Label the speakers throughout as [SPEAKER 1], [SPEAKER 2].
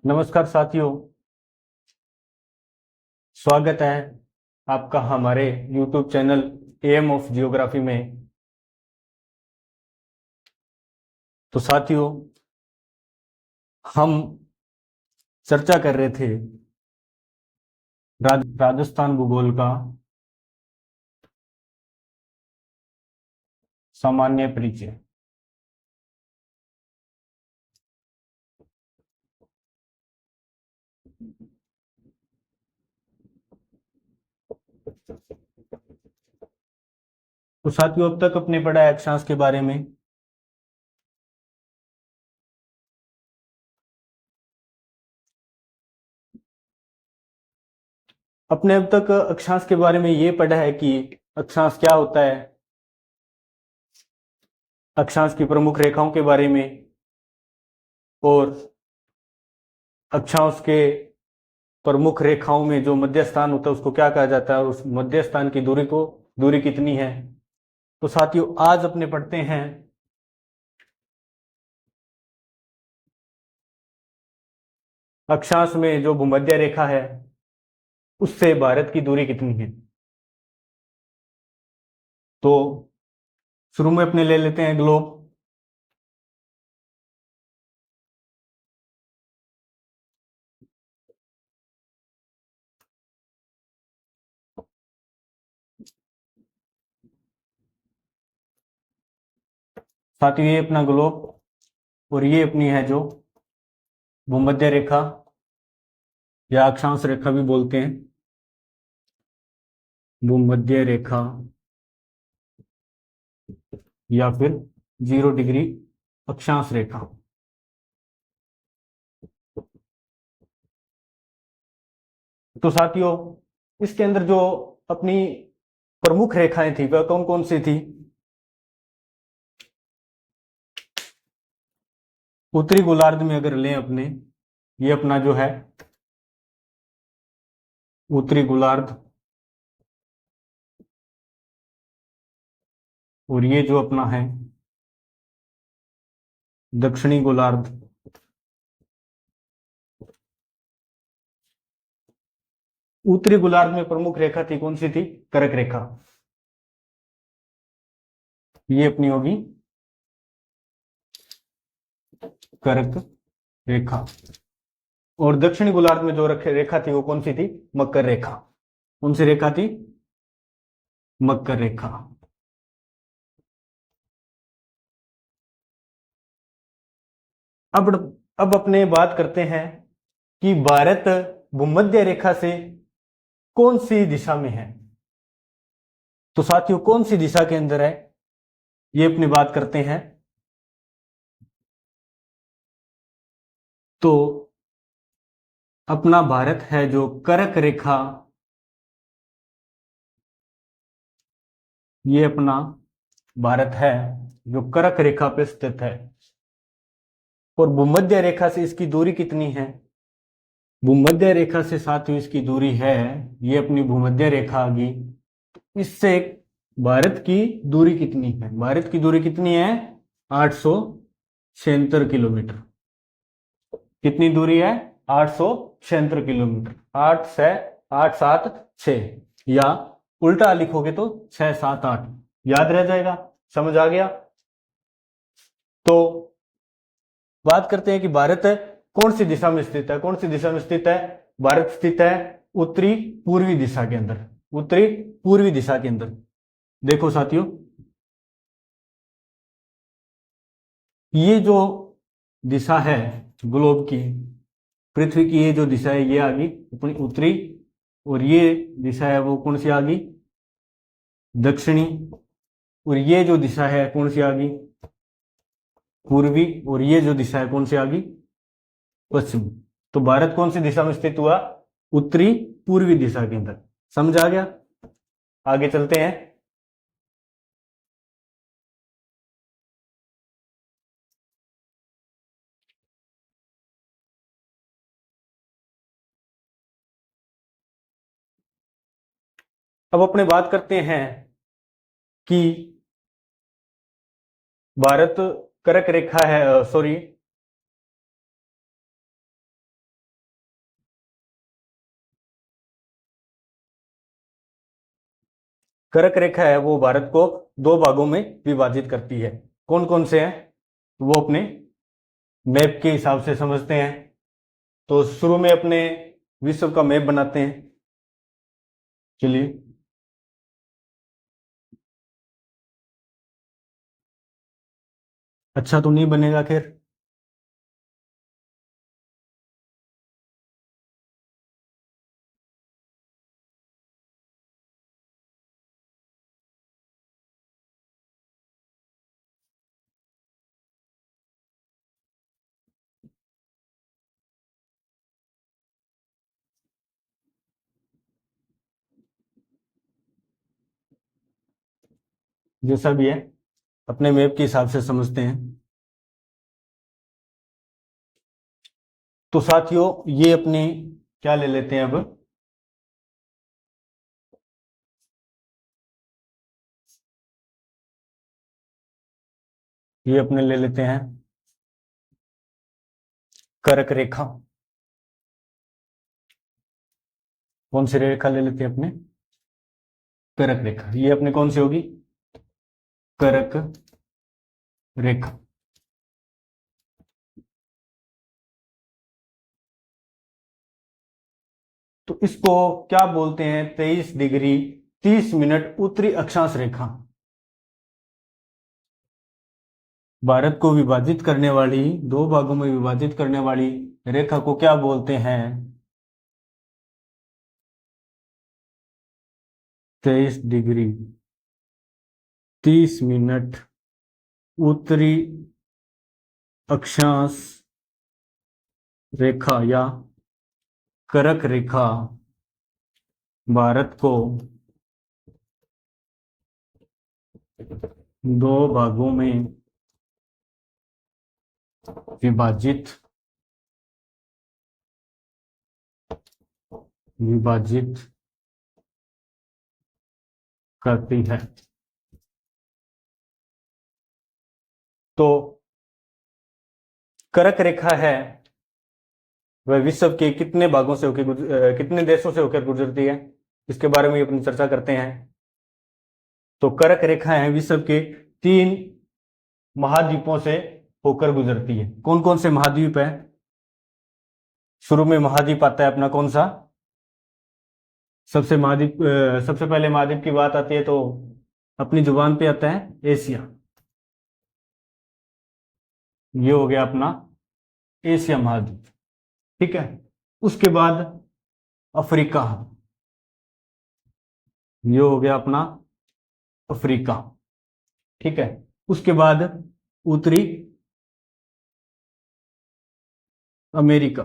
[SPEAKER 1] नमस्कार साथियों, स्वागत है आपका हमारे YouTube channel aim of geography में। तो साथियों, हम चर्चा कर रहे थे राजस्थान भूगोल का सामान्य परिचय। तो साथियों, अब तक अपने पढ़ा है अक्षांश के बारे में। अपने अब तक अक्षांश के बारे में ये पढ़ा है कि अक्षांश क्या होता है, अक्षांश की प्रमुख रेखाओं के बारे में, और अक्षांश के प्रमुख रेखाओं में जो मध्य स्थान होता है उसको क्या कहा जाता है, और उस मध्य स्थान की दूरी कितनी है। तो साथियों, आज अपने पढ़ते हैं अक्षांश में जो भूमध्य रेखा है उससे भारत की दूरी कितनी है। तो शुरू में अपने ले लेते हैं ग्लोब। साथियों, ये अपना ग्लोब और ये अपनी है जो भूमध्य रेखा या अक्षांश रेखा भी बोलते हैं, भूमध्य रेखा या फिर 0 डिग्री अक्षांश रेखा। तो साथियों, इसके अंदर जो अपनी प्रमुख रेखाएं थी वह कौन कौन सी थी। उत्तरी गोलार्ध में अगर लें अपने, ये अपना जो है उत्तरी गोलार्ध, और ये जो अपना है दक्षिणी गोलार्ध। उत्तरी गोलार्ध में प्रमुख रेखा थी कौन सी थी, कर्क रेखा, ये अपनी होगी कर्क रेखा। और दक्षिणी गोलार्ध में जो रेखा थी वो कौन सी थी, मकर रेखा। कौन सी रेखा थी, मकर रेखा। अब अब अपने बात करते हैं कि भारत भूमध्य रेखा से कौन सी दिशा में है। तो साथियों, कौन सी दिशा के अंदर है ये अपनी बात करते हैं। तो अपना भारत है जो कर्क रेखा, ये अपना भारत है जो कर्क रेखा पे स्थित है। और भूमध्य रेखा से इसकी दूरी कितनी है, भूमध्य रेखा से साथियों इसकी दूरी है, ये अपनी भूमध्य रेखा आ गई। इससे भारत की दूरी कितनी है, भारत की दूरी कितनी है, 876 किलोमीटर। कितनी दूरी है, 876 किलोमीटर। 8 से 8 7 6, या उल्टा लिखोगे तो 6 7 8, याद रह जाएगा। समझ आ गया। तो बात करते हैं कि भारत कौन सी दिशा में स्थित है। कौन सी दिशा में स्थित है, भारत स्थित है उत्तरी पूर्वी दिशा के अंदर, उत्तरी पूर्वी दिशा के अंदर। देखो साथियों, ये जो दिशा है ग्लोब की, पृथ्वी की ये जो दिशा है ये आ गई अपनी उत्तरी, और ये दिशा है वो कौन सी आ गई, दक्षिणी। और ये जो दिशा है कौन सी आ गई, पूर्वी। और ये जो दिशा है कौन सी आ गई, पश्चिमी। तो भारत कौन सी दिशा में स्थित हुआ, उत्तरी पूर्वी दिशा के अंदर। समझ आ गया। आगे चलते हैं। अब अपने बात करते हैं कि भारत कर्क रेखा है, सॉरी, कर्क रेखा है वो भारत को दो भागों में विभाजित करती है। कौन कौन से हैं वो अपने मैप के हिसाब से समझते हैं। तो शुरू में अपने विश्व का मैप बनाते हैं। चलिए, अच्छा तो नहीं बनेगा खैर। जैसा भी है अपने मैप के हिसाब से समझते हैं। तो साथियों ये अपने क्या ले लेते हैं अब, ये अपने ले लेते हैं कर्क रेखा। कौन सी रेखा ले लेते हैं अपने, कर्क रेखा। ये अपने कौन सी होगी, कर्क रेखा। तो इसको क्या बोलते हैं, 23 डिग्री 30 मिनट उत्तरी अक्षांश रेखा। भारत को विभाजित करने वाली, दो भागों में विभाजित करने वाली रेखा को क्या बोलते हैं, 23 डिग्री 30 मिनट उत्तरी अक्षांश रेखा या कर्क रेखा भारत को दो भागों में विभाजित विभाजित करती है। तो कर्क रेखा है वह विश्व के कितने भागों से होकर कितने देशों से होकर गुजरती है, इसके बारे में अपनी चर्चा करते हैं। तो कर्क रेखा है विश्व के 3 महाद्वीपों से होकर गुजरती है। कौन कौन से महाद्वीप है, शुरू में महाद्वीप आता है अपना कौन सा, सबसे पहले महाद्वीप की बात आती है तो अपनी जुबान पे आता है एशिया। ये हो गया अपना एशिया महाद्वीप, ठीक है। उसके बाद अफ्रीका, ये हो गया अपना अफ्रीका, ठीक है। उसके बाद उत्तरी अमेरिका,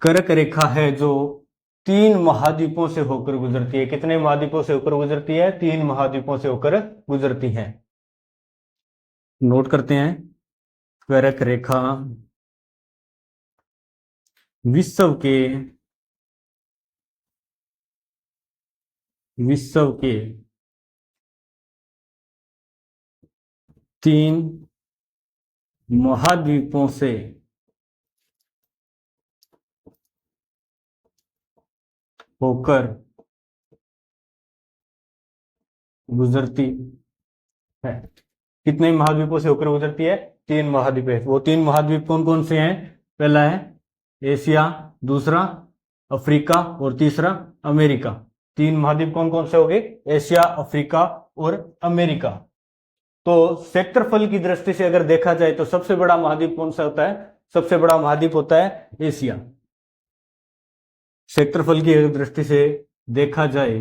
[SPEAKER 1] कर्क रेखा है जो 3 महाद्वीपों से होकर गुजरती है। कितने महाद्वीपों से होकर गुजरती है, 3 महाद्वीपों से होकर गुजरती है। नोट करते हैं, कर्क रेखा विश्व के 3 महाद्वीपों से होकर गुजरती है। कितने महाद्वीपों से होकर गुजरती है, 3 महाद्वीप है। वो 3 महाद्वीप कौन कौन से हैं, पहला है एशिया, दूसरा अफ्रीका और तीसरा अमेरिका। 3 महाद्वीप कौन कौन से हो गए, एशिया, अफ्रीका और अमेरिका। तो क्षेत्रफल की दृष्टि से अगर देखा जाए तो सबसे बड़ा महाद्वीप कौन सा होता है, सबसे बड़ा महाद्वीप होता है एशिया। क्षेत्रफल की दृष्टि से देखा जाए,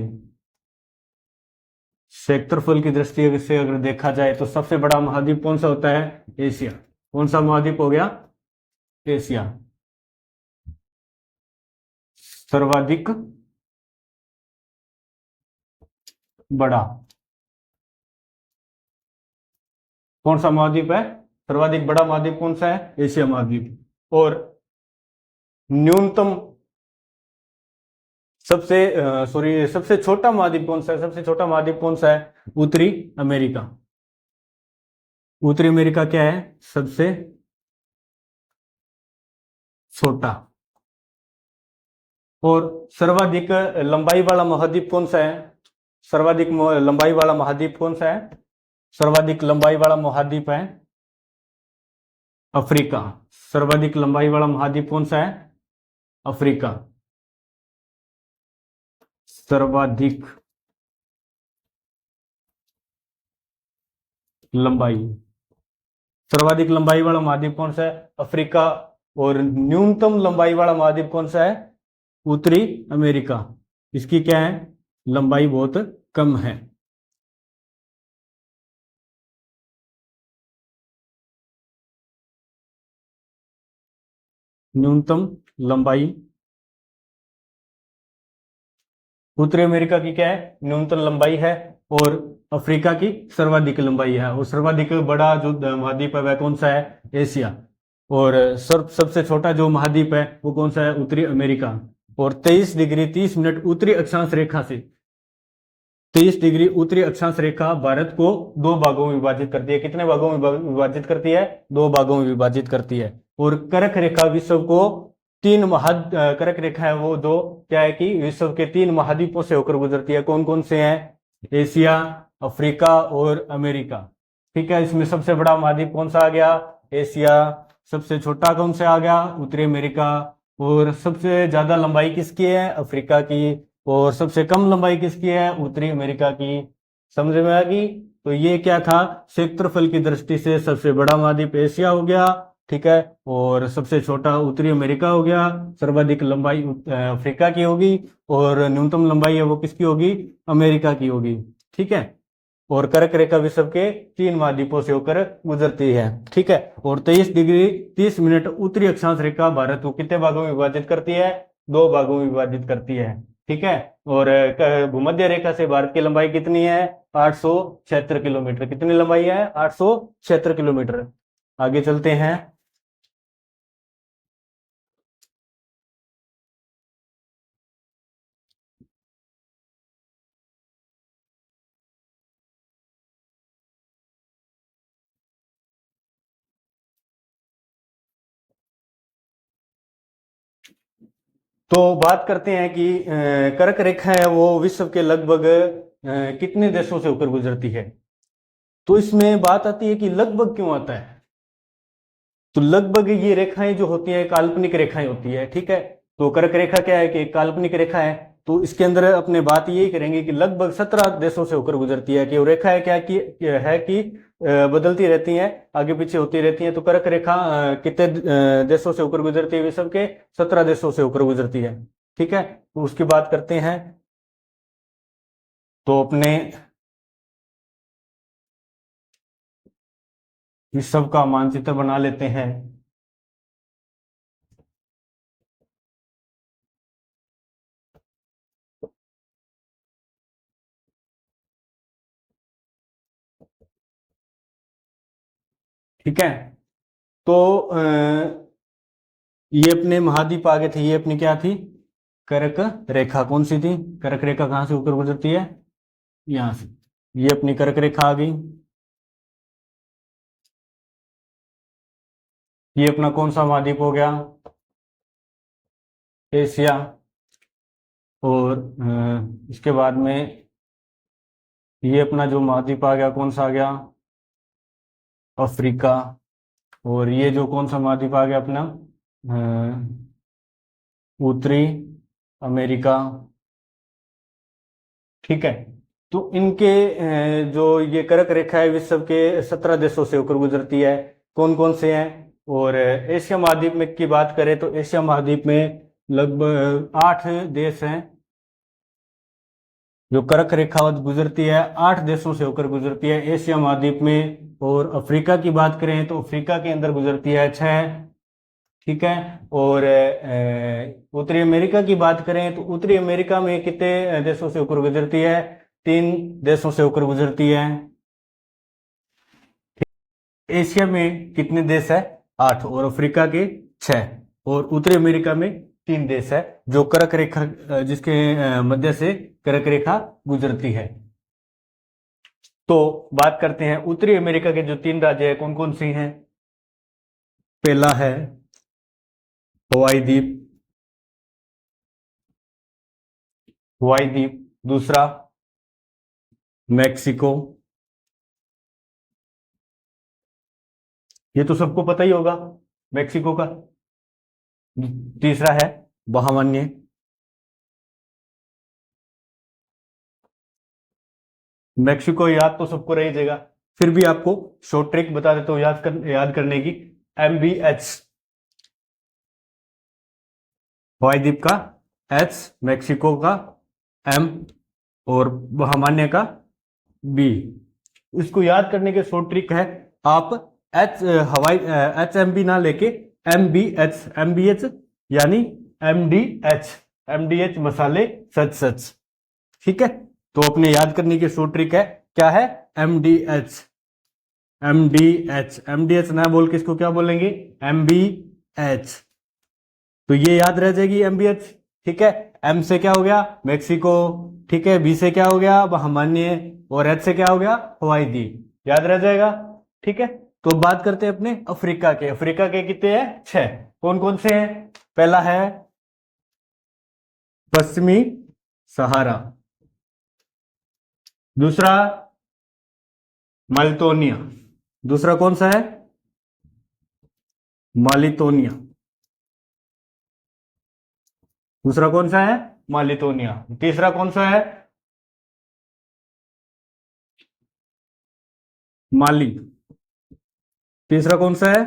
[SPEAKER 1] क्षेत्रफल की दृष्टि से अगर देखा जाए तो सबसे बड़ा महाद्वीप कौन सा होता है, एशिया। कौन सा महाद्वीप हो गया, एशिया। सर्वाधिक बड़ा कौन सा महाद्वीप है, सर्वाधिक बड़ा महाद्वीप कौन सा है, एशिया महाद्वीप। और न्यूनतम सबसे छोटा महाद्वीप कौन सा है, सबसे छोटा महाद्वीप कौन सा है, उत्तरी अमेरिका। उत्तरी अमेरिका क्या है, सबसे छोटा। और सर्वाधिक लंबाई वाला महाद्वीप कौन सा है? सर्वाधिक लंबाई वाला महाद्वीप कौन सा है? सर्वाधिक लंबाई वाला महाद्वीप है अफ्रीका। सर्वाधिक लंबाई वाला महाद्वीप कौन सा है? अफ्रीका। सर्वाधिक लंबाई, सर्वाधिक लंबाई वाला महाद्वीप कौन सा है? अफ्रीका। और न्यूनतम लंबाई वाला महाद्वीप कौन सा है? उत्तरी अमेरिका। इसकी क्या है? लंबाई बहुत कम है। न्यूनतम लंबाई उत्तरी अमेरिका की क्या है? न्यूनतम लंबाई है। और अफ्रीका की सर्वाधिक लंबाई है। और सर्वाधिक बड़ा जो महाद्वीप है वह कौन सा है? एशिया। और सबसे छोटा जो महाद्वीप है वो कौन सा है? उत्तरी अमेरिका। और 23 डिग्री 30 मिनट उत्तरी अक्षांश रेखा से, 23 डिग्री उत्तरी अक्षांश रेखा भारत को दो भागों में विभाजित करती है। कितने भागों में विभाजित करती है? दो भागों में विभाजित करती है। और कर्क रेखा विश्व को तीन कर्क रेखा है वो दो, क्या है कि विश्व के तीन महाद्वीपों से होकर गुजरती है। कौन कौन से हैं? एशिया, अफ्रीका और अमेरिका। ठीक है, इसमें सबसे बड़ा महाद्वीप कौन सा आ गया? एशिया। सबसे छोटा कौन सा आ गया? उत्तरी अमेरिका। और सबसे ज्यादा लंबाई किसकी है? अफ्रीका की। और सबसे कम लंबाई किसकी है? उत्तरी अमेरिका की। समझ में आ गई? तो ये क्या था? क्षेत्रफल की दृष्टि से सबसे बड़ा महाद्वीप एशिया हो गया, ठीक है, और सबसे छोटा उत्तरी अमेरिका हो गया। सर्वाधिक लंबाई अफ्रीका की होगी और न्यूनतम लंबाई है वो किसकी होगी? अमेरिका की होगी। ठीक है, और कर्क रेखा विश्व के तीन महाद्वीपों से होकर गुजरती है। ठीक है, और 23 डिग्री 30 मिनट उत्तरी अक्षांश रेखा भारत को कितने भागों में विभाजित करती है? दो भागों में विभाजित करती है। ठीक है, और भूमध्य रेखा से भारत की लंबाई कितनी है? 876 किलोमीटर। कितनी लंबाई है? 876 किलोमीटर। आगे चलते हैं। तो बात करते हैं कि कर्क रेखा है वो विश्व के लगभग कितने देशों से होकर गुजरती है? तो इसमें बात आती है कि लगभग क्यों आता है? तो लगभग ये रेखाएं जो होती है काल्पनिक रेखाएं होती है। ठीक है, तो कर्क रेखा क्या है कि काल्पनिक रेखा है। तो इसके अंदर अपने बात यही करेंगे कि लगभग 17 देशों से होकर गुजरती है। कि वो रेखा है क्या कि बदलती रहती हैं, आगे पीछे होती रहती हैं। तो कर्क रेखा कितने देशों से होकर गुजरती है? विश्व के 17 देशों से होकर गुजरती है। ठीक है, तो उसकी बात करते हैं। तो अपने विश्व का मानचित्र बना लेते हैं। ठीक है, तो ये अपने महाद्वीप आगे थे। ये अपनी क्या थी? कर्क रेखा। कौन सी थी? कर्क रेखा कहां से होकर गुजरती है? यहां से। ये अपनी कर्क रेखा आ गई। ये अपना कौन सा महाद्वीप हो गया? एशिया। और इसके बाद में ये अपना जो महाद्वीप आ गया कौन सा आ गया? अफ्रीका। और ये जो कौन सा महाद्वीप आ गया अपना? उत्तरी अमेरिका। ठीक है, तो इनके जो ये कर्क रेखा है विश्व के 17 देशों से होकर गुजरती है। कौन कौन से हैं? और एशिया महाद्वीप में की बात करें तो एशिया महाद्वीप में लगभग 8 देश हैं जो कर्क रेखा गुजरती है। 8 देशों से होकर गुजरती है एशिया महाद्वीप में। और अफ्रीका की बात करें तो अफ्रीका के अंदर गुजरती है 6। ठीक है, और उत्तरी अमेरिका की बात करें तो उत्तरी अमेरिका में कितने देशों से होकर गुजरती है? 3 देशों से होकर गुजरती है। एशिया में कितने देश है? 8। और अफ्रीका के 6। और उत्तरी अमेरिका में 3 देश है जो कर्क रेखा जिसके मध्य से कर्क रेखा गुजरती है। तो बात करते हैं उत्तरी अमेरिका के जो 3 राज्य है कौन कौन से हैं। पहला है हवाई द्वीप। हवाई द्वीप, दूसरा मैक्सिको, ये तो सबको पता ही होगा मैक्सिको का। तीसरा है बहामान्य, मैक्सिको याद तो सबको रह जाएगा, फिर भी आपको शॉर्ट ट्रिक बता देता हूं याद करने की। MBH, हवाई द्वीप का H, मैक्सिको का M और बहामान्य का B। इसको याद करने के शॉर्ट ट्रिक है, आप HMB ना लेके MBH यानी MDH मसाले सच सच, ठीक है। तो अपने याद करने की शॉर्ट ट्रिक है, क्या है? MDH ना बोल के इसको क्या बोलेंगे? MBH। तो ये याद रह जाएगी MBH, ठीक है। M से क्या हो गया? मैक्सिको, ठीक है। B से क्या हो गया? बहामान्य, और H से क्या हो गया? हवाई द्वीप, याद रह जाएगा, ठीक है। तो बात करते हैं अपने अफ्रीका के। अफ्रीका के कितने हैं? 6। कौन कौन से हैं? पहला है पश्चिमी सहारा, दूसरा मालितोनिया, दूसरा कौन सा है? मालितोनिया, दूसरा कौन सा है? मालितोनिया। तीसरा कौन सा है? माली, तीसरा कौन सा है?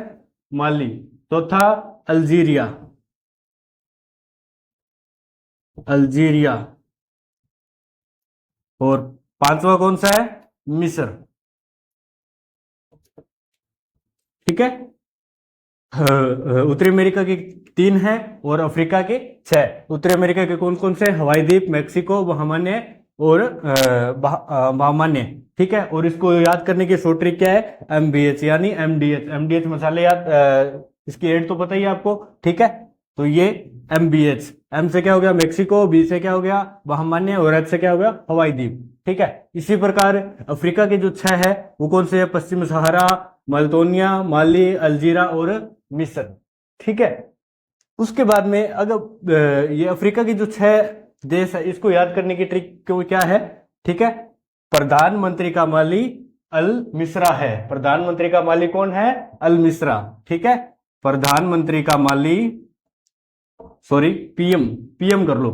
[SPEAKER 1] माली। चौथा अल्जीरिया, अल्जीरिया। और पांचवा कौन सा है? मिस्र, ठीक है। उत्तरी अमेरिका के 3 हैं और अफ्रीका के 6। उत्तरी अमेरिका के कौन कौन से? हवाई द्वीप, मैक्सिको, बहामान्य और बहामान्य, ठीक है। और इसको याद करने की शॉर्ट ट्रिक क्या है? MBH यानी MDH मसाले याद, इसकी एड तो पता ही है आपको, ठीक है। तो ये MBH, M से क्या हो गया? मैक्सिको, B से क्या हो गया? बहामान्य, और H से क्या हो गया? हवाई द्वीप, ठीक है। इसी प्रकार अफ्रीका के जो 6 है वो कौन से है? पश्चिम सहारा, माल्टोनिया, माली, अल्जीरा और मिस्र, ठीक है। उसके बाद में अगर ये अफ्रीका की जो 6 देश है, इसको याद करने की ट्रिक क्यों क्या है, ठीक है। प्रधानमंत्री का माली अल मिस्रा है। प्रधानमंत्री का माली कौन है? अल मिस्रा, ठीक है। प्रधानमंत्री का माली, सॉरी पीएम, पीएम कर लो।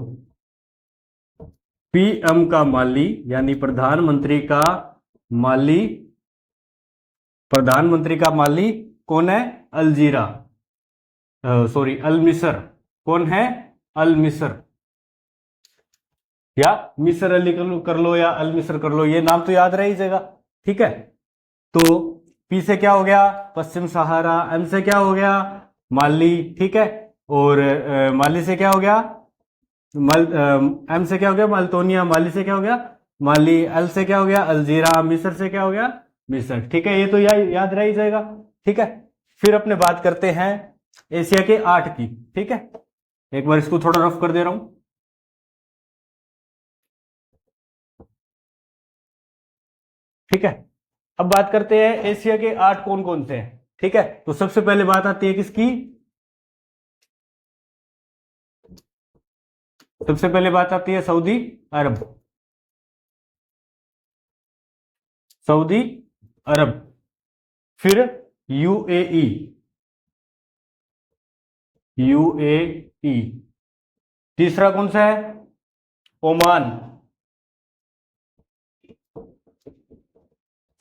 [SPEAKER 1] पीएम का माली यानी प्रधानमंत्री का माली, प्रधानमंत्री का माली कौन है? अल्जीरा, सॉरी अल मिस्र। कौन है? अल मिस्र, या मिस्र अली कर लो या अल मिस्र कर लो, ये नाम तो याद रह ही जाएगा, ठीक है। तो पी से क्या हो गया? पश्चिम सहारा। एम से क्या हो गया? माली, ठीक है। और माली से क्या हो गया? एम से क्या हो गया? माल्टोनिया। माली से क्या हो गया? माली। एल से क्या हो गया? अल्जीरा। मिस्र से क्या हो गया? मिस्र, ठीक है। ये तो याद रह ही जाएगा, ठीक है। फिर अपने बात करते हैं एशिया के 8 की, ठीक है। एक बार इसको थोड़ा रफ कर दे रहा हूं, ठीक है। अब बात करते हैं एशिया के 8 कौन कौन से हैं, ठीक है। तो सबसे पहले बात आती है किसकी? सबसे पहले बात आती है सऊदी अरब, सऊदी अरब। फिर यूएई, यूएई। तीसरा कौन सा है? ओमान।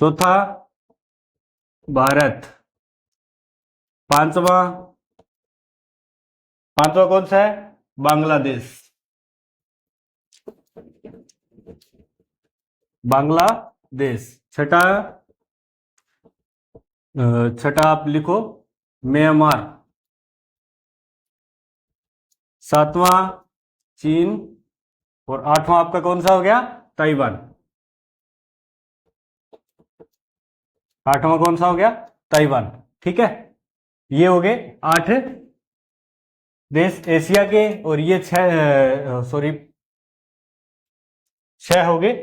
[SPEAKER 1] चौथा भारत। पांचवा, पांचवा कौन सा है? बांग्लादेश, बांग्लादेश। छठा, छठा आप लिखो म्यांमार। सातवां चीन। और आठवां आपका कौन सा हो गया? ताइवान। आठवां कौन सा हो गया? ताइवान, ठीक है। ये हो गए 8 देश एशिया के, और ये 6, सॉरी 6 हो गए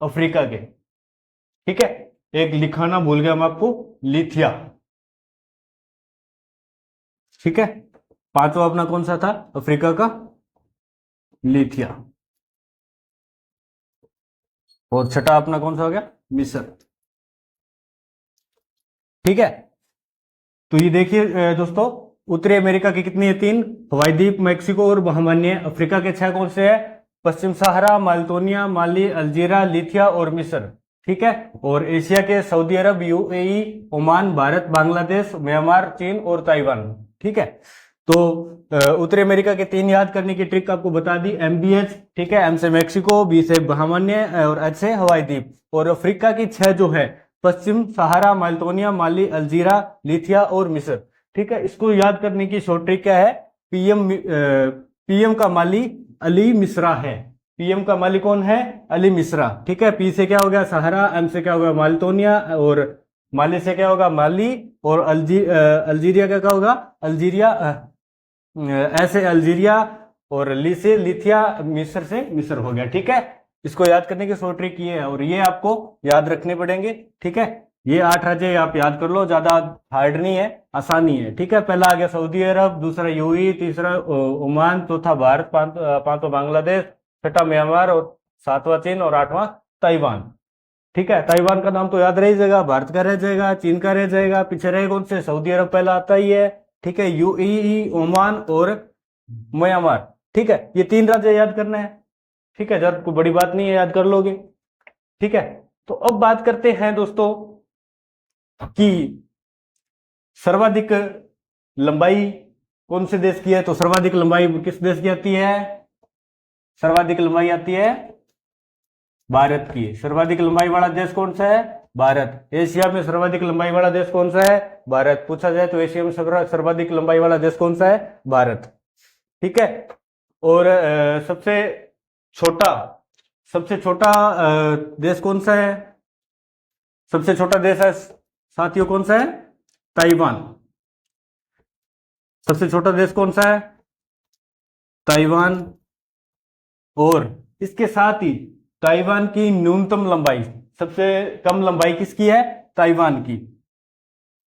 [SPEAKER 1] अफ्रीका के, ठीक है। एक लिखाना भूल गया मैं आपको, लिथिया, ठीक है। पांचवा अपना कौन सा था अफ्रीका का? लिथिया। और छठा अपना कौन सा हो गया, मिस्र। ठीक है, तो ये देखिए दोस्तों, उत्तरी अमेरिका की कितनी है, 3, हवाई द्वीप, मैक्सिको और बहामान्य। अफ्रीका के 6 कौन से है, पश्चिम सहारा, माल्टोनिया, माली, अल्जीरिया, लिथिया और मिस्र। ठीक है, और एशिया के Saudi Arab, UAE, Oman, Bharat, Bangladesh, Myanmar, चीन और ताइवान। ठीक है, तो उत्तरी अमेरिका के 3 याद करने की ट्रिक आपको बता दी, MBH। ठीक है, M से मैक्सिको, B से बहामान्य और H से हवाई द्वीप। और अफ्रीका की 6 जो है, पश्चिम सहारा, माल्टोनिया, माली, अल्जीरिया, लिथिया और मिस्र। ठीक है, इसको याद करने की शॉर्ट ट्रिक क्या है, पीएम का माली अली मिश्रा है। पीएम का माली कौन है, अली मिश्रा। ठीक है, पी से क्या हो गया, सहारा, एम से क्या होगा, माल्टोनिया, और माली से क्या होगा, माली, और अल्जीरिया का क्या होगा, अल्जीरिया, ऐसे अल्जीरिया, और ली से लिथिया, मिस्र से मिस्र हो गया। ठीक है, इसको याद करने की शॉर्ट ट्रिक ये है, और ये आपको याद रखने पड़ेंगे। ठीक है, ये 8 राज्य आप याद कर लो, ज्यादा हार्ड नहीं है, आसानी है। ठीक है, पहला आ गया सऊदी अरब, दूसरा यूएई, तीसरा ओमान, चौथा भारत, पांचवा बांग्लादेश, छठा म्यांमार, और 7वां चीन, और 8वां ताइवान। ठीक है, ताइवान का नाम तो याद रह जाएगा, भारत का रह जाएगा, चीन का रह जाएगा, पीछे रहे कौन से, सऊदी अरब पहला आता ही है। ठीक है, यूएई, ओमान और म्यांमार। ठीक है, ये 3 राज्य याद करना है। ठीक है, जब कोई बड़ी बात नहीं है, याद कर लोगे। ठीक है, तो अब बात करते हैं दोस्तों कि सर्वाधिक लंबाई कौन से देश की है, तो सर्वाधिक लंबाई किस देश की आती है, सर्वाधिक लंबाई आती है भारत की। सर्वाधिक लंबाई वाला देश कौन सा है, भारत। एशिया में सर्वाधिक लंबाई वाला देश कौन सा है, भारत। पूछा जाए तो एशिया में सर्वाधिक लंबाई वाला देश कौन सा है, भारत। ठीक है, और सबसे छोटा देश कौन सा है, सबसे छोटा देश है साथियों कौन सा है, ताइवान। सबसे छोटा देश कौन सा है, ताइवान। और इसके साथ ही ताइवान की न्यूनतम लंबाई, सबसे कम लंबाई किसकी है, ताइवान की।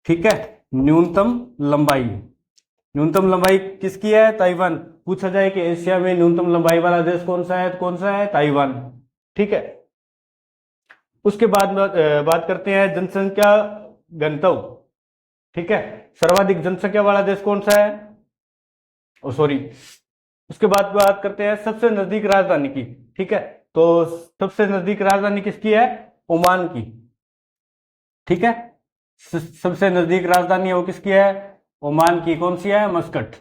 [SPEAKER 1] ठीक है, न्यूनतम लंबाई किसकी है, ताइवान। पूछा जाए कि एशिया में न्यूनतम लंबाई वाला देश कौन सा है, तो कौन सा है, ताइवान। ठीक है, उसके बाद बात करते हैं जनसंख्या घनत्व। ठीक है, सर्वाधिक जनसंख्या वाला देश कौन सा है, सॉरी, उसके बाद बात करते हैं सबसे नजदीक राजधानी की। ठीक है, तो सबसे नजदीक राजधानी किसकी है, ओमान की। ठीक है, सबसे नजदीक राजधानी है वो किसकी है, ओमान की। कौन सी है, मस्कट।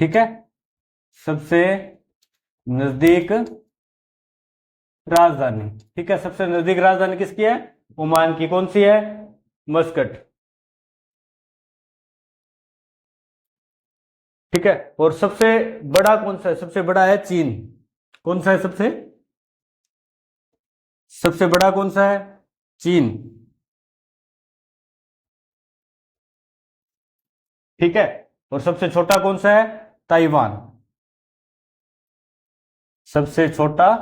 [SPEAKER 1] ठीक है, सबसे नजदीक राजधानी। ठीक है, सबसे नजदीक राजधानी किसकी है, ओमान की। कौन सी है, मस्कट। ठीक है, और सबसे बड़ा कौन सा है, सबसे बड़ा है चीन। कौन सा है सबसे बड़ा कौन सा है, चीन। ठीक है, और सबसे छोटा कौन सा है, ताइवान। सबसे छोटा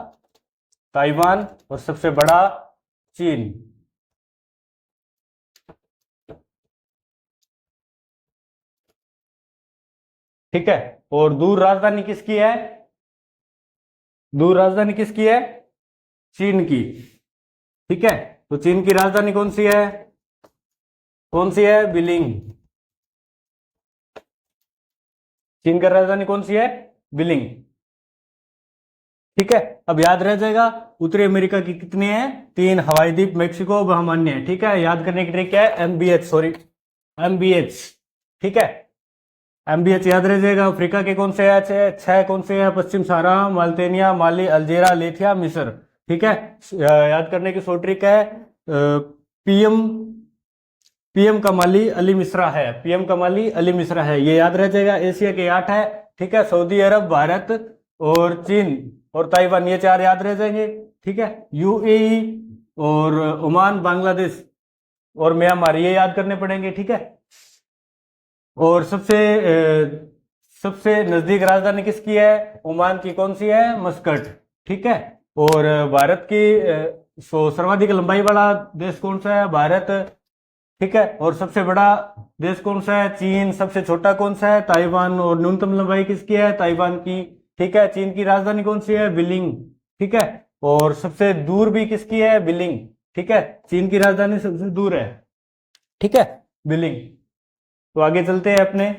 [SPEAKER 1] ताइवान और सबसे बड़ा चीन। ठीक है, और दूर राजधानी किसकी है, दूर राजधानी किसकी है, चीन की। ठीक है, तो चीन की राजधानी कौन सी है, बिलिंग। चीन की राजधानी कौन सी है, बिलिंग। ठीक है, अब याद रह जाएगा उत्तरी अमेरिका की कितने हैं, 3, हवाई द्वीप, मैक्सिको, बहामान्य। ठीक है, याद करने की ट्रिक क्या है, एमबीएच। ठीक है, एमबीएच याद रह जाएगा। अफ्रीका के कौन से है, 6 कौन से है, पश्चिम सहारा, माल्टेनिया, माली, अल्जीरिया, लिथिया, मिस्र। ठीक है, याद करने की शॉर्ट ट्रिक है, पीएम का माली अली मिश्रा है, पीएम का माली अली मिश्रा है, ये याद रह जाएगा। एशिया के 8 है। ठीक है, सऊदी अरब, भारत और चीन और ताइवान, ये 4 याद रह जाएंगे। ठीक है, यूएई और ओमान, बांग्लादेश और म्यांमार, ये याद करने पड़ेंगे। ठीक है, और सबसे नजदीक राजधानी किसकी है, ओमान की। कौन सी है, मस्कट। ठीक है, और भारत की सर्वाधिक लंबाई वाला देश कौन सा है, भारत। ठीक है, और सबसे बड़ा देश कौन सा है, चीन। सबसे छोटा कौन सा है, ताइवान, और न्यूनतम लंबाई किसकी है, ताइवान की। ठीक है, चीन की राजधानी कौन सी है, बिलिंग। ठीक है, और सबसे दूर भी किसकी है, बिलिंग। ठीक है, चीन की राजधानी सबसे दूर है, ठीक है, बिलिंग। तो आगे चलते हैं अपने।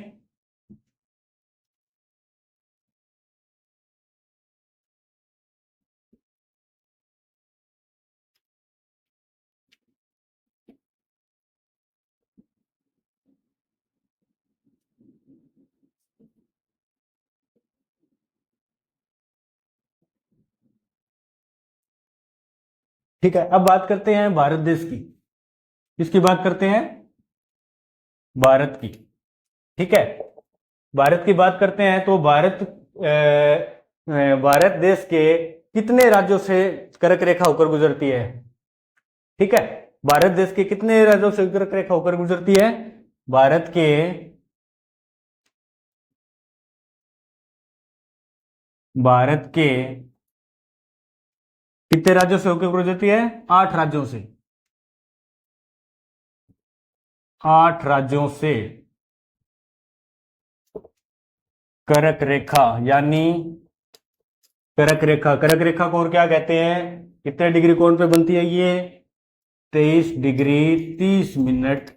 [SPEAKER 1] ठीक है, अब बात करते हैं भारत देश की। किसकी बात करते हैं, भारत की। ठीक है, भारत की बात करते हैं तो भारत देश के कितने राज्यों से कर्क रेखा होकर गुजरती है। ठीक है, भारत देश के कितने राज्यों से कर्क रेखा होकर गुजरती है, भारत के भारत के कितने राज्यों से होकर गुजरती है, 8 राज्यों से, 8 राज्यों से कर्क रेखा, यानी कर्क रेखा को और क्या कहते हैं, कितने डिग्री कोण पे बनती है ये, 23 डिग्री 30 मिनट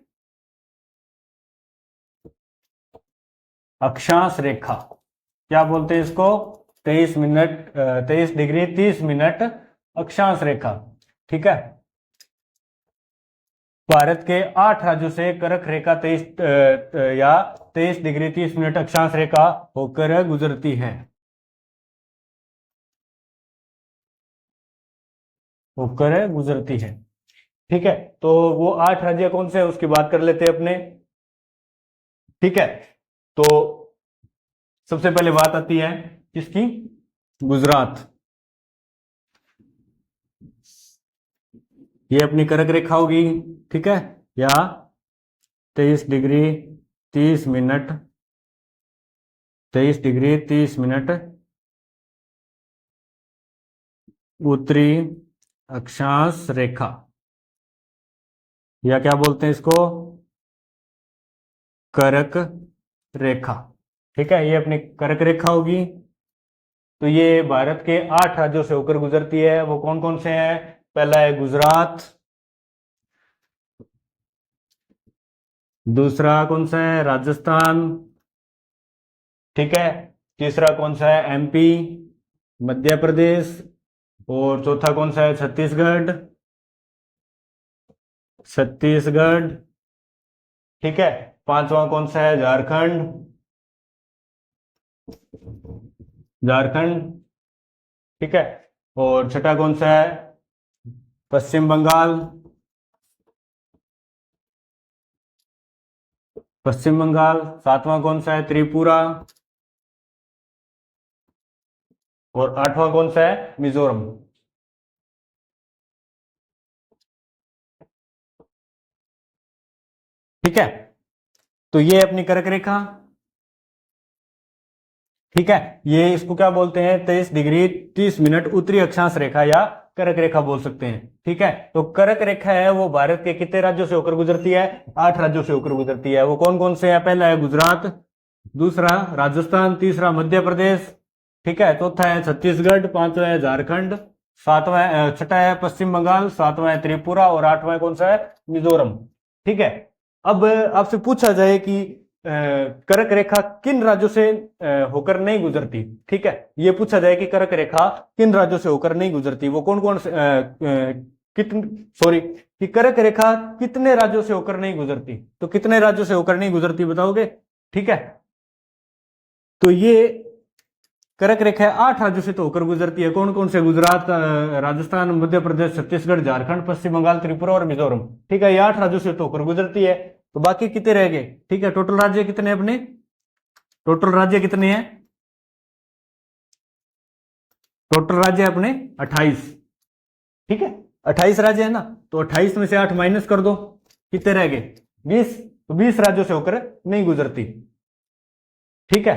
[SPEAKER 1] अक्षांश रेखा। क्या बोलते हैं इसको, 23 डिग्री 30 मिनट अक्षांश रेखा। ठीक है, भारत के 8 राज्यों से कर्क रेखा 23 डिग्री 30 मिनट अक्षांश रेखा होकर गुजरती है, होकर गुजरती है। ठीक है, तो वो 8 राज्य कौन से हैं उसकी बात कर लेते हैं अपने। ठीक है, तो सबसे पहले बात आती है किसकी, गुजरात। ये अपनी कर्क रेखा होगी। ठीक है, या 23 डिग्री 30 मिनट 23 डिग्री 30 मिनट उत्तरी अक्षांश रेखा, या क्या बोलते हैं इसको, कर्क रेखा। ठीक है, ये अपनी कर्क रेखा होगी। तो ये भारत के 8 राज्यों से होकर गुजरती है। वो कौन कौन से हैं, पहला है गुजरात, दूसरा कौन सा है, राजस्थान। ठीक है, तीसरा कौन सा है, एमपी, मध्य प्रदेश, और चौथा कौन सा है, छत्तीसगढ़, छत्तीसगढ़। ठीक है, पांचवा कौन सा है, झारखंड, झारखंड। ठीक है, और छठा कौन सा है, पश्चिम बंगाल, पश्चिम बंगाल। सातवां कौन सा है, त्रिपुरा, और आठवां कौन सा है, मिजोरम। ठीक है, तो ये अपनी कर्क रेखा। ठीक है, ये इसको क्या बोलते हैं, 23 डिग्री 30 मिनट उत्तरी अक्षांश रेखा या कर्क रेखा बोल सकते हैं। ठीक है, तो कर्क रेखा है वो भारत के कितने राज्यों से होकर गुजरती है, 8 राज्यों से होकर गुजरती है। वो कौन कौन से हैं, पहला है गुजरात, दूसरा राजस्थान, तीसरा मध्य प्रदेश, ठीक है, चौथा है छत्तीसगढ़, पांचवा है झारखंड, सातवां छठा है पश्चिम बंगाल, सातवां है त्रिपुरा, और आठवां कौन सा है, मिजोरम। ठीक है, अब आपसे पूछा जाए कि कर्क रेखा किन राज्यों से होकर नहीं गुजरती। ठीक है, ये पूछा जाए कि कर्क रेखा किन राज्यों से होकर नहीं गुजरती, वो कौन कौन से कितन सॉरी कि कर्क रेखा कितने राज्यों से होकर नहीं गुजरती, तो कितने राज्यों से होकर नहीं गुजरती बताओगे। ठीक है, तो ये कर्क रेखा 8 राज्यों से तो होकर गुजरती है। कौन कौन से, गुजरात, राजस्थान, मध्य प्रदेश, छत्तीसगढ़, झारखंड, पश्चिम बंगाल, त्रिपुरा और मिजोरम। ठीक है, ये 8 राज्यों से तो होकर गुजरती है। तो बाकी कितने रह गए, ठीक है, टोटल राज्य कितने अपने, टोटल राज्य कितने हैं, टोटल राज्य अपने 28। ठीक है, 28 राज्य है ना, तो 28 में से 8 माइनस कर दो, कितने रह गए, 20। तो 20 राज्यों से होकर नहीं गुजरती। ठीक है,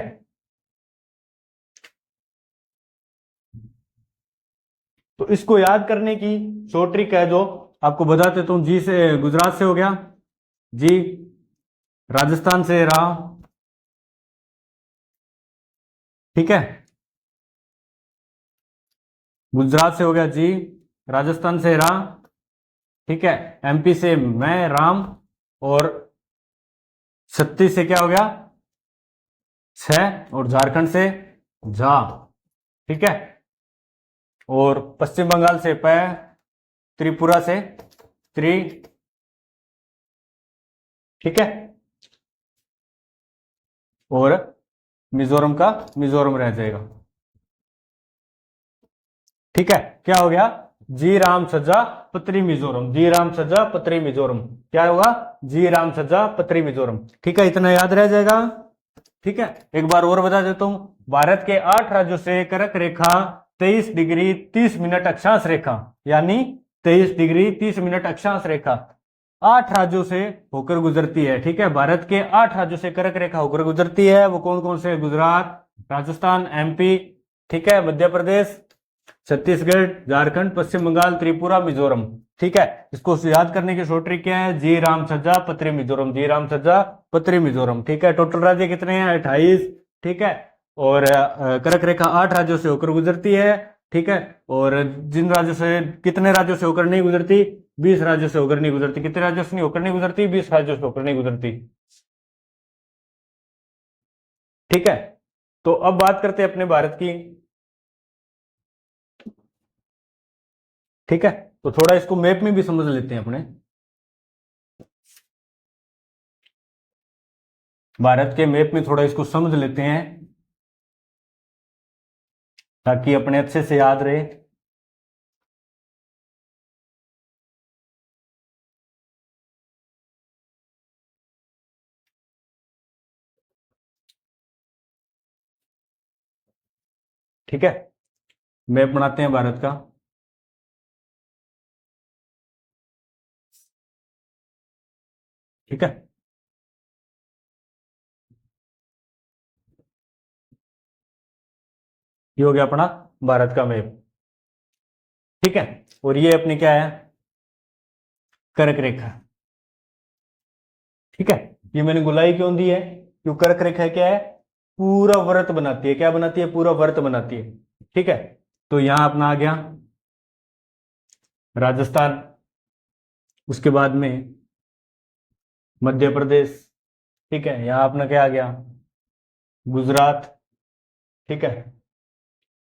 [SPEAKER 1] तो इसको याद करने की शॉर्ट ट्रिक है जो आपको बता देता हूं। जी से गुजरात से हो गया, जी राजस्थान से रहा, ठीक है, गुजरात से हो गया जी, राजस्थान से रा, ठीक है, एमपी से मैं राम, और छत्तीस से क्या हो गया छ, और झारखंड से झा, ठीक है, और पश्चिम बंगाल से प, त्रिपुरा से त्रि, ठीक है, और मिजोरम का मिजोरम रह जाएगा, ठीक है। क्या हो गया, जी राम सज्जा पत्री मिजोरम, जी राम सज्जा पत्री मिजोरम, क्या होगा, जी राम सज्जा पत्री मिजोरम, ठीक है, इतना याद रह जाएगा, ठीक है। एक बार और बता देता हूं, भारत के 8 राज्यों से कर्क रेखा 23 डिग्री 30 मिनट अक्षांश रेखा, यानी 23 डिग्री 30 मिनट अक्षांश रेखा 8 राज्यों से होकर गुजरती है, ठीक है। भारत के 8 राज्यों से कर्क रेखा होकर गुजरती है, वो कौन कौन से, गुजरात, राजस्थान, एमपी, ठीक है, मध्य प्रदेश, छत्तीसगढ़, झारखंड, पश्चिम बंगाल, त्रिपुरा, मिजोरम, ठीक है। इसको याद करने की शॉर्ट ट्रिक क्या है, जी राम सज्जा पत्री मिजोरम, जी राम सज्जा पत्री मिजोरम, ठीक है। टोटल राज्य कितने हैं, 28, ठीक है, और कर्क रेखा 8 राज्यों से होकर गुजरती है, ठीक है, और जिन राज्यों से, कितने राज्यों से होकर नहीं गुजरती, 20 राज्यों से होकर नहीं गुजरती, कितने राज्यों से नहीं होकर नहीं गुजरती, 20 राज्यों से होकर नहीं गुजरती, ठीक है। तो अब बात करते हैं अपने भारत की, ठीक है। तो थोड़ा इसको मैप में भी समझ लेते हैं अपने, भारत के मैप में थोड़ा इसको समझ लेते हैं ताकि अपने अच्छे से याद रहे, ठीक है। मैप बनाते हैं भारत का, ठीक है। ये हो गया अपना भारत का मैप, ठीक है, और ये अपनी क्या है, कर्क रेखा, ठीक है। ये मैंने गोलाई क्यों दी है, क्यों, कर्क रेखा क्या है, पूरा व्रत बनाती है, क्या बनाती है, पूरा व्रत बनाती है, ठीक है। तो यहां अपना आ गया राजस्थान, उसके बाद में मध्य प्रदेश, ठीक है, यहां अपना क्या आ गया, गुजरात, ठीक है,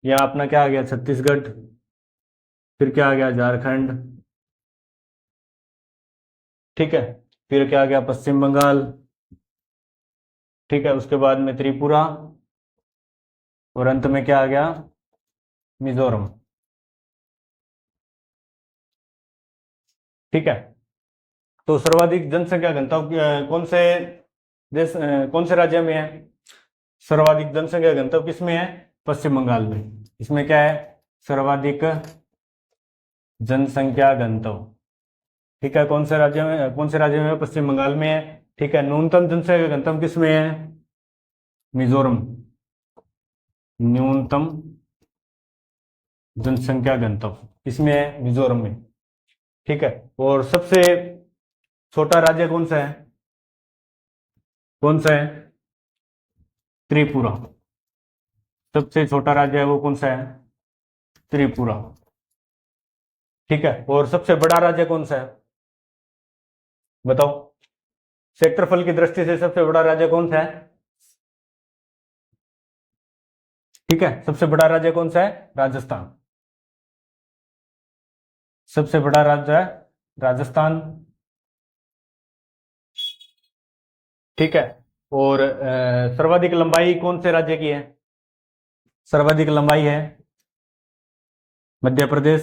[SPEAKER 1] यहां अपना क्या आ गया, छत्तीसगढ़, फिर क्या आ गया, झारखंड, ठीक है, फिर क्या आ गया, पश्चिम बंगाल, ठीक है, उसके बाद में त्रिपुरा, और अंत में क्या आ गया, मिजोरम, ठीक है। तो सर्वाधिक जनसंख्या घनत्व कौन से देश, कौन से राज्य में है, सर्वाधिक जनसंख्या घनत्व किस में है, पश्चिम बंगाल में, इसमें क्या है, सर्वाधिक जनसंख्या घनत्व, ठीक है, कौन से राज्य में, कौन से राज्य में, पश्चिम बंगाल में है, ठीक है। न्यूनतम जनसंख्या घनत्व किस में है, मिजोरम, न्यूनतम जनसंख्या घनत्व इसमें है, मिजोरम में, ठीक है। और सबसे छोटा राज्य कौन सा है, कौन सा है, त्रिपुरा, सबसे छोटा राज्य है वो कौन सा है, त्रिपुरा, ठीक है। और सबसे बड़ा राज्य कौन सा है, बताओ, क्षेत्रफल की दृष्टि से सबसे बड़ा राज्य कौन सा है, ठीक है, सबसे बड़ा राज्य कौन सा है, राजस्थान, सबसे बड़ा राज्य है राजस्थान, ठीक है। और सर्वाधिक लंबाई कौन से राज्य की है, सर्वाधिक लंबाई है मध्य प्रदेश,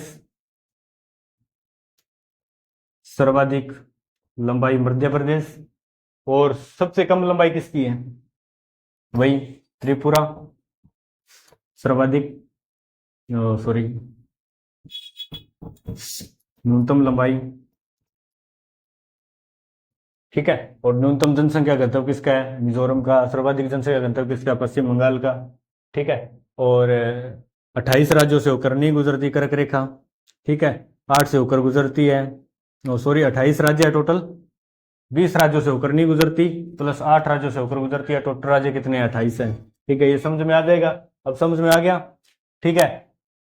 [SPEAKER 1] सर्वाधिक लंबाई मध्य प्रदेश, और सबसे कम लंबाई किसकी है, वही त्रिपुरा, सर्वाधिक, सॉरी, न्यूनतम लंबाई, ठीक है। और न्यूनतम जनसंख्या घनत्व किसका है, मिजोरम का, सर्वाधिक जनसंख्या घनत्व किसका, पश्चिम बंगाल का, ठीक है। और 28 राज्यों से होकर नहीं गुजरती कर्क रेखा, ठीक है, 8 से होकर गुजरती है, सॉरी 28 राज्य है टोटल, 20 राज्यों से होकर नहीं गुजरती, प्लस 8 राज्यों से होकर गुजरती है, टोटल राज्य कितने हैं, 28 है, ठीक है। ये समझ में आ जाएगा, अब समझ में आ गया, ठीक है।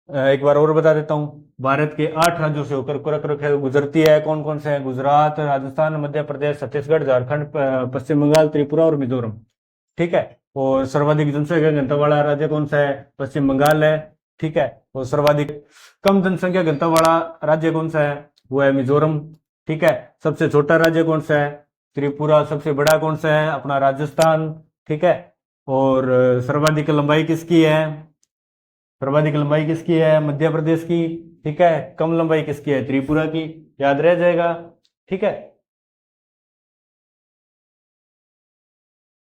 [SPEAKER 1] एक बार और बता देता हूँ, भारत के 8 राज्यों से होकर कर्क रेखा गुजरती है। कौन कौन से हैं? गुजरात, राजस्थान, मध्य प्रदेश, छत्तीसगढ़, झारखंड, पश्चिम बंगाल, त्रिपुरा और मिजोरम। ठीक है। और सर्वाधिक जनसंख्या घनत्व वाला राज्य कौन सा है? पश्चिम बंगाल है। ठीक है। और सर्वाधिक कम जनसंख्या घनत्व वाला राज्य कौन सा है? वो है मिजोरम। ठीक है। सबसे छोटा राज्य कौन सा है? त्रिपुरा। सबसे बड़ा कौन सा है? अपना राजस्थान। ठीक है। और सर्वाधिक लंबाई किसकी है? सर्वाधिक लंबाई किसकी है? मध्य प्रदेश की। ठीक है। कम लंबाई किसकी है? त्रिपुरा की। याद रह जाएगा। ठीक है।